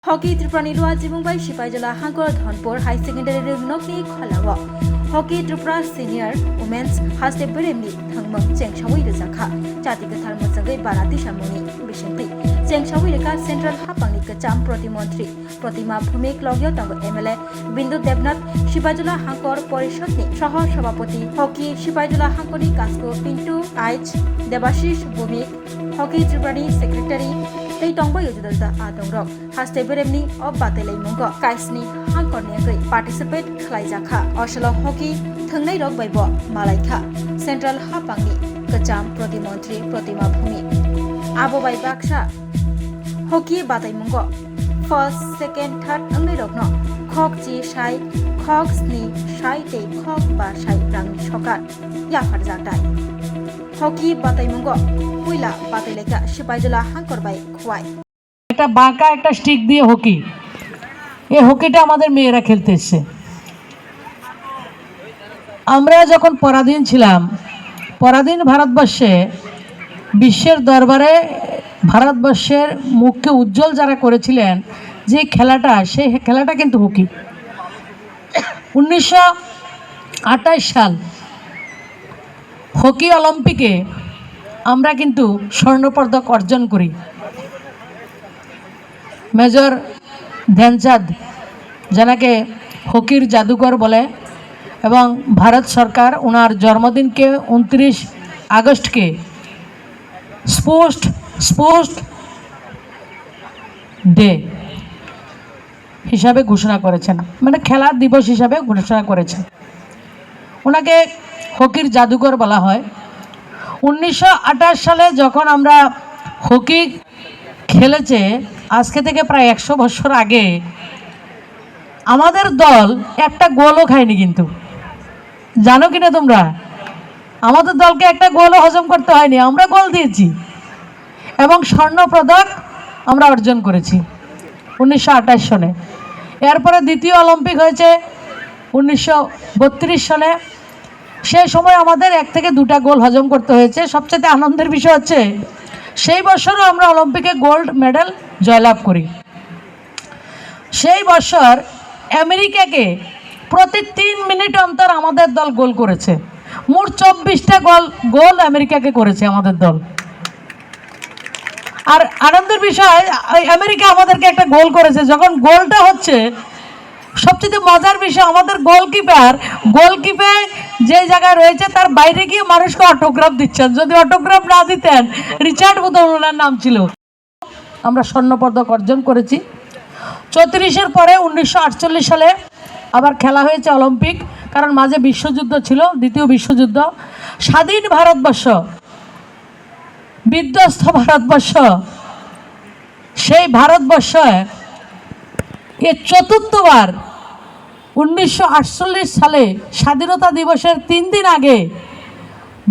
हकी त्रिपुरानि रुवा जिबुंबाई सिपाइजला हांकर Dhanpur high secondary नकनि खलाव हकी Tripura senior women's हास्टे बेरेमनि थंमंग चेंगसावै रजाखा जाति गथार मजंगै बाराति सामुनि बिशेंति चेंगसावै रेखा central हापांनि कचाम प्रतिमंत्री प्रतिमा भूमिक लग्य तंग एमएलए बिंदु देवनाथ सिपाइजला हांकर परिषदनि सह सभापति हकी सिपाइजला हांकरनि कास्को पिंटू आइच देवाशिष भूमिक हकी त्रिपुरानि secretary tei tongba yojudalda adongrok haste beremni ob batelai mungo kaisni hangkorniagoi participate khlaijakha osalo hockey thungnai rok baibo malaikha central hapangni kacham प्रतिमंत्री प्रतिमा भूमि abo bai baksa hockey batai mungo first second third angnai rokno khok chi sai khok sni sai tei khok ba sai rangni sokar ya farjatai हकी बाताई मुंगो पुइला बाताई लेका सिपाइजला हांकर by खुआई একটা বাঁকা একটা stick দিয়ে hockey এই হকিটা আমাদের মেয়েরা খেলতে এসেছে। আমরা যখন পরাধীন ছিলাম, পরাধীন ভারতবর্ষে বিশ্বের দরবারে ভারতবর্ষের মুখকে উজ্জ্বল যারা করেছিলেন যে খেলাটা, সেই খেলাটা কিন্তু হকি। 1928 সাল হকি অলিম্পিকে আমরা কিন্তু স্বর্ণপদক অর্জন করি। মেজর ধ্যানচাঁদ যাকে হকির জাদুকর বলে এবং ভারত সরকার ওনার জন্মদিনকে 29 আগস্টকে স্পোর্টস ডে হিসাবে ঘোষণা করেছেন, মানে খেলার দিবস হিসাবে ঘোষণা করেছেন। ওনাকে হকির জাদুকর বলা হয়। 1928 সালে যখন আমরা হকি খেলেছে, আজকে থেকে প্রায় 100 বছর আগে, আমাদের দল একটা গোলও খায়নি। কিন্তু জানো কিনা তোমরা, আমাদের দলকে একটা গোলও হজম করতে হয়নি, আমরা গোল দিয়েছি এবং স্বর্ণপদক আমরা অর্জন করেছি 1928 সালে। এরপরে দ্বিতীয় অলিম্পিক হয়েছে 1932 সালে। সেই সময় আমাদের 1 থেকে 2টা গোল হজম করতে হয়েছে। সবচেয়ে আনন্দের বিষয় হচ্ছে সেই বছরও আমরা অলিম্পিকে গোল্ড মেডেল জয়লাভ করি। সেই বছর আমেরিকাকে প্রতি 3 মিনিট অন্তর আমাদের দল গোল করেছে। মোট 24টা গোল আমেরিকাকে করেছে আমাদের দল। আর আনন্দের বিষয়, আমেরিকা আমাদেরকে একটা গোল করেছে। যখন গোলটা হচ্ছে, সবচেয়ে মজার বিষয়, আমাদের গোলকিপার যে জায়গায় রয়েছে তার বাইরে গিয়ে মানুষকে অটোগ্রাফ দিচ্ছেন। যদি অটোগ্রাফ না দিতেন, রিচার্ড বোধহয় ওনার নাম ছিল। আমরা স্বর্ণপদক অর্জন করেছি। 34-এর পরে 1948 সালে আবার খেলা হয়েছে অলিম্পিক, কারণ মাঝে বিশ্বযুদ্ধ ছিল, দ্বিতীয় বিশ্বযুদ্ধ। স্বাধীন ভারতবর্ষ, বিধ্বস্ত ভারতবর্ষ, সেই ভারতবর্ষে এ চতুর্থবার 1948 সালে স্বাধীনতা দিবসের 3 দিন আগে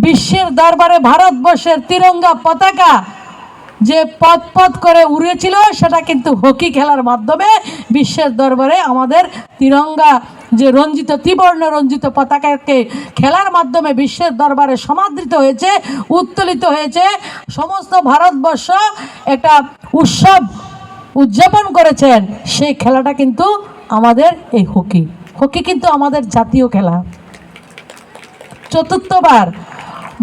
বিশ্বের দরবারে ভারতবর্ষের তিরঙ্গা পতাকা যে পথ করে উড়েছিল, সেটা কিন্তু হকি খেলার মাধ্যমে বিশ্বের দরবারে আমাদের তিরঙ্গা যে রঞ্জিত, ত্রিবর্ণ রঞ্জিত পতাকাকে খেলার মাধ্যমে বিশ্বের দরবারে সমাদৃত হয়েছে, উত্তোলিত হয়েছে। সমস্ত ভারতবর্ষ একটা উৎসব উদযাপন করেছেন। সেই খেলাটা কিন্তু আমাদের এই হকি কিন্তু আমাদের জাতীয় খেলা। চতুর্থবার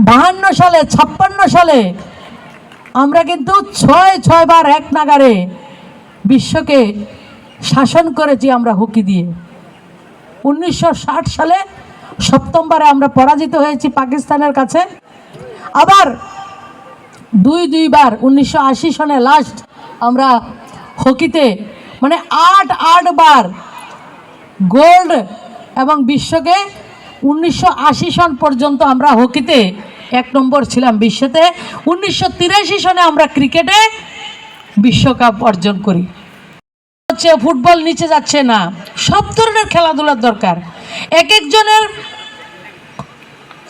52 সালে, 56 সালে আমরা কিন্তু 6 বার এক নাগারে বিশ্বকে শাসন করেছি আমরা হকি দিয়ে। 1960 সালে সপ্তমবারে আমরা পরাজিত হয়েছি পাকিস্তানের কাছে। আবার দুইবার 1980 সনে লাস্ট আমরা হকিতে, মানে 8 বার গোল্ড, এবং বিশ্বকে 1980 সন পর্যন্ত আমরা হকিতে 1 নম্বর ছিলাম বিশ্বতে। 1983 সনে আমরা ক্রিকেটে বিশ্বকাপ অর্জন করি। হচ্ছে ফুটবল নিচে যাচ্ছে না, সব ধরনের খেলাধুলার দরকার। এক একজনের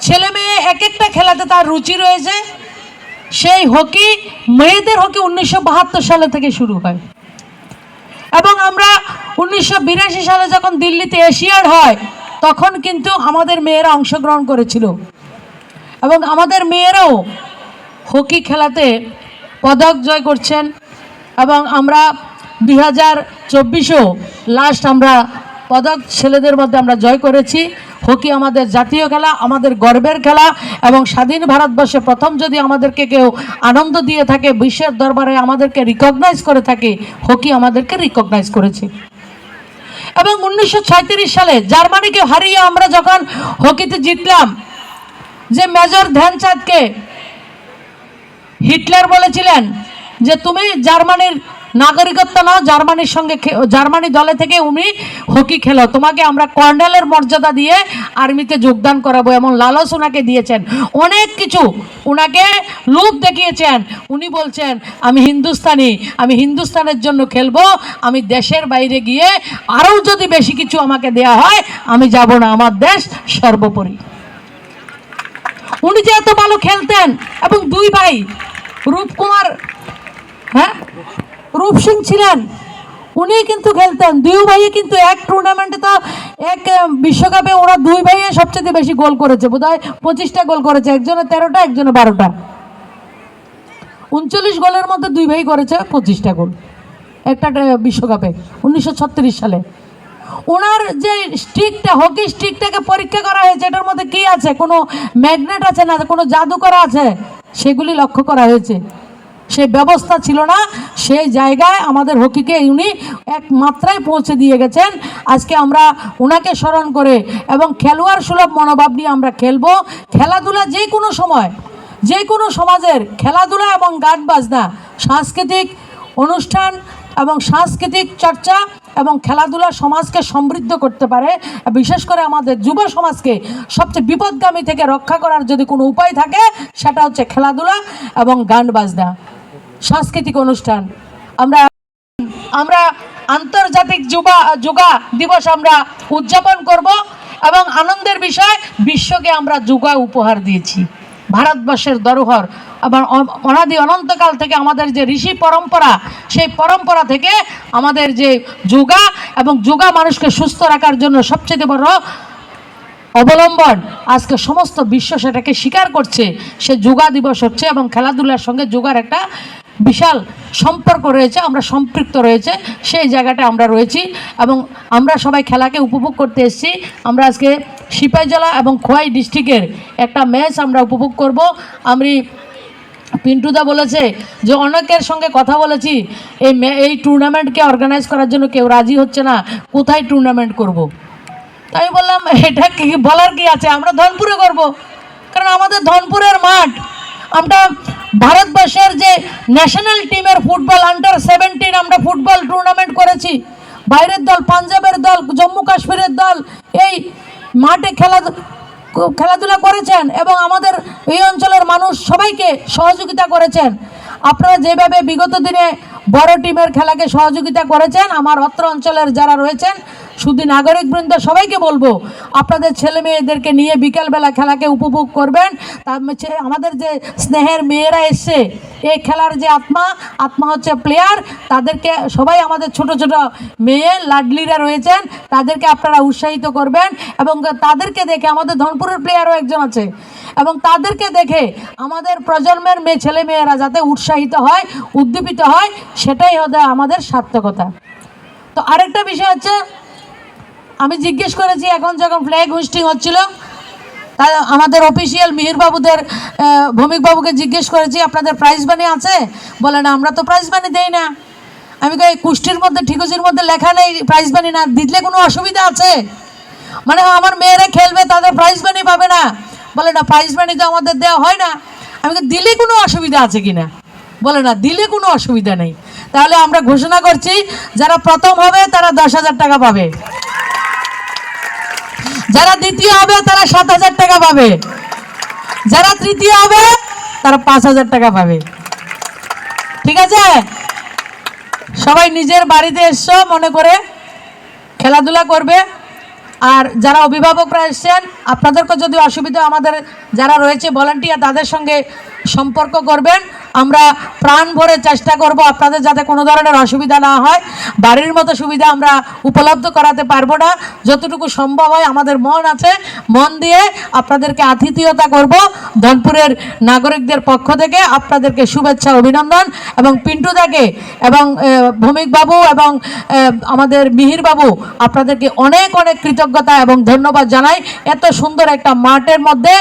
ছেলে মেয়ে এক একটা খেলাতে তার রুচি রয়েছে। সেই হকি, মেয়েদের হকি 1972 সালে থেকে শুরু হয় এবং আমরা 1982 সালে যখন দিল্লিতে এশিয়াড হয়, তখন কিন্তু আমাদের মেয়েরা অংশগ্রহণ করেছিল এবং আমাদের মেয়েরাও হকি খেলাতে পদক জয় করছেন। এবং আমরা 2024-ও লাস্ট আমরা পদক ছেলেদের মধ্যে আমরা জয় করেছি। হকি আমাদের জাতীয় খেলা, আমাদের গর্বের খেলা, এবং স্বাধীন ভারতবর্ষে প্রথম যদি আমাদেরকে কেউ আনন্দ দিয়ে থাকে, বিশ্বের দরবারে আমাদেরকে রিকগনাইজ করে থাকে, হকি আমাদেরকে রিকগনাইজ করেছে। এবং 1936 সালে জার্মানিকে হারিয়ে আমরা যখন হকিতে জিতলাম, যে মেজর ধ্যানচাঁদকে হিটলার বলেছিলেন যে তুমি জার্মানির নাগরিকত্ব নাও, জার্মানির সঙ্গে জার্মানি দলে থেকে উনি হকি খেলো, তোমাকে আমরা কর্নেলের মর্যাদা দিয়ে আর্মিতে যোগদান করাবো, এমন লালচ ওনাকে দিয়েছেন। অনেক কিছু ওনাকে লোভ দেখিয়েছেন। উনি বলছেন আমি হিন্দুস্তানি, আমি হিন্দুস্তানের জন্য খেলবো, আমি দেশের বাইরে গিয়ে আরও যদি বেশি কিছু আমাকে দেয়া হয় আমি যাব না, আমার দেশ সর্বোপরি। উনি যে এত ভালো খেলতেন, এবং দুই ভাই রূপকুমার, হ্যাঁ রূপ সিং ছিলেন, উনি কিন্তু খেলতেন। দুই ভাইয়ে কিন্তু এক টুর্নামেন্টে, তো এক বিশ্বকাপে ওরা দুই ভাইয়ে সবচেয়ে বেশি গোল করেছে, বোধহয় 25টা গোল করেছে, একজনে 13টা একজনে 12টা। 39 গোলের মধ্যে দুই ভাই করেছে 25টা গোল একটা বিশ্বকাপে 1936 সালে। ওনার যে স্টিকটা, হকি স্টিকটাকে পরীক্ষা করা হয়েছে, এটার মধ্যে কি আছে, কোনো ম্যাগনেট আছে না কোনো জাদু করা আছে, সেগুলি লক্ষ্য করা হয়েছে। সেই ব্যবস্থা ছিল না, সেই জায়গায় আমাদের হকিকে উনি এক মাত্রায় পৌঁছে দিয়ে গেছেন। আজকে আমরা ওনাকে স্মরণ করে এবং খেলোয়াড় সুলভ মনোভাব নিয়ে আমরা খেলবো। খেলাধুলা যে কোনো সময়, যে কোনো সমাজের খেলাধুলা এবং গান বাজনা, সাংস্কৃতিক অনুষ্ঠান এবং সাংস্কৃতিক চর্চা এবং খেলাধুলা সমাজকে সমৃদ্ধ করতে পারে। বিশেষ করে আমাদের যুব সমাজকে সবচেয়ে বিপদগামী থেকে রক্ষা করার যদি কোনো উপায় থাকে, সেটা হচ্ছে খেলাধুলা এবং গান বাজনা, সাংস্কৃতিক অনুষ্ঠান। আমরা আন্তর্জাতিক যোগা দিবস আমরা উদযাপন করব, এবং আনন্দের বিষয় বিশ্বকে আমরা যোগা উপহার দিয়েছি। ভারতবর্ষের ধরোহর, আবার অনাদি অনন্তকাল থেকে আমাদের যে ঋষি পরম্পরা, সেই পরম্পরা থেকে আমাদের যে যোগা, এবং যোগা মানুষকে সুস্থ রাখার জন্য সবচেয়ে বড় অবলম্বন, আজকে সমস্ত বিশ্ব সেটাকে স্বীকার করছে। সে যোগা দিবস হচ্ছে, এবং খেলাধুলার সঙ্গে যোগার একটা বিশাল সম্পর্ক রয়েছে, আমরা সম্পৃক্ত রয়েছে, সেই জায়গাটা আমরা রয়েছি। এবং আমরা সবাই খেলাকে উপভোগ করতে এসেছি। আমরা আজকে সিপাহীজলা এবং খোয়াই ডিস্ট্রিক্টের একটা ম্যাচ আমরা উপভোগ করব। আমি পিন্টুদা বলেছে যে অনেকের সঙ্গে কথা বলেছি, এই টুর্নামেন্টকে অর্গানাইজ করার জন্য কেউ রাজি হচ্ছে না, কোথায় টুর্নামেন্ট করব। তাই বললাম এটা কি বলার কি আছে, আমরা ধনপুরে করব, কারণ আমাদের ধনপুরের মাঠ। আমরা ভারতবর্ষের যে ন্যাশনাল টিমের ফুটবল আন্ডার-17 আমরা ফুটবল টুর্নামেন্ট করেছি। বাইরের দল, পাঞ্জাবের দল, জম্মু কাশ্মীরের দল এই মাঠে খেলাধুলা করেছেন, এবং আমাদের এই অঞ্চলের মানুষ সবাইকে সহযোগিতা করেছেন। আপনারা যেভাবে বিগত দিনে বড় টিমের খেলাকে সহযোগিতা করেছেন, আমার অত্র অঞ্চলের যারা রয়েছেন শুধু নাগরিকবৃন্দ সবাইকে বলবো, আপনাদের ছেলে মেয়েদেরকে নিয়ে বিকালবেলা খেলাকে উপভোগ করবেন। আমাদের যে স্নেহের মেয়েরা এসছে, এই খেলার যে আত্মা হচ্ছে প্লেয়ার, তাদেরকে সবাই, আমাদের ছোট ছোট মেয়ে লাডলিরা রয়েছেন, তাদেরকে আপনারা উৎসাহিত করবেন। এবং তাদেরকে দেখে, আমাদের ধনপুরের প্লেয়ারও একজন আছে, এবং তাদেরকে দেখে আমাদের প্রজন্মের ছেলে মেয়েরা যাতে উৎসাহিত হয়, উদ্দীপিত হয়, সেটাই হবে আমাদের সার্থকতা। তো আরেকটা বিষয় হচ্ছে, আমি জিজ্ঞেস করেছি এখন যখন ফ্ল্যাগ হোস্টিং হচ্ছিল, আমাদের অফিসিয়াল মিহিরবাবুদের, ভৌমিকবাবুকে জিজ্ঞেস করেছি আপনাদের প্রাইজ মানি আছে? বলে না, আমরা তো প্রাইজ মানি দেই না। আমি কই কুষ্টির মধ্যে, ঠিকুজির মধ্যে লেখা নেই প্রাইজ মানি না দিলে কোনো অসুবিধা আছে? মানে আমার মেয়েরা খেলবে, তাদের প্রাইজ মানি পাবে না? বলে না, প্রাইজ মানি তো আমাদের দেওয়া হয় না। আমি দিলে কোনো অসুবিধা আছে কিনা? বলে না, দিলে কোনো অসুবিধা নেই। তাহলে আমরা ঘোষণা করছি, যারা প্রথম হবে তারা 10,000 টাকা পাবে, যারা দ্বিতীয় হবে তারা 7,000 টাকা পাবে, যারা তৃতীয় হবে তারা 5,000 টাকা পাবে। ঠিক আছে? সবাই নিজের বাড়িতে এসছো মনে করে খেলাধুলা করবে। আর যারা অভিভাবকরা এসছেন, আপনাদেরকে যদি অসুবিধা, আমাদের যারা রয়েছে ভলান্টিয়ার, তাদের সঙ্গে সম্পর্ক করবেন। আমরা প্রাণ ভরে চেষ্টা করব আপনাদের যাতে কোনো ধরনের অসুবিধা না হয়। বাড়ির মতো সুবিধা আমরা উপলব্ধ করাতে পারবো না, যতটুকু সম্ভব হয় আমাদের মন আছে, মন দিয়ে আপনাদেরকে আতিথেয়তা করব। ধনপুরের নাগরিকদের পক্ষ থেকে আপনাদেরকে শুভেচ্ছা, অভিনন্দন, এবং পিন্টুদাকে এবং ভৌমিক বাবু এবং আমাদের মিহির বাবু আপনাদেরকে অনেক অনেক কৃতজ্ঞতা এবং ধন্যবাদ জানাই। এত সুন্দর একটা মাঠের মধ্যে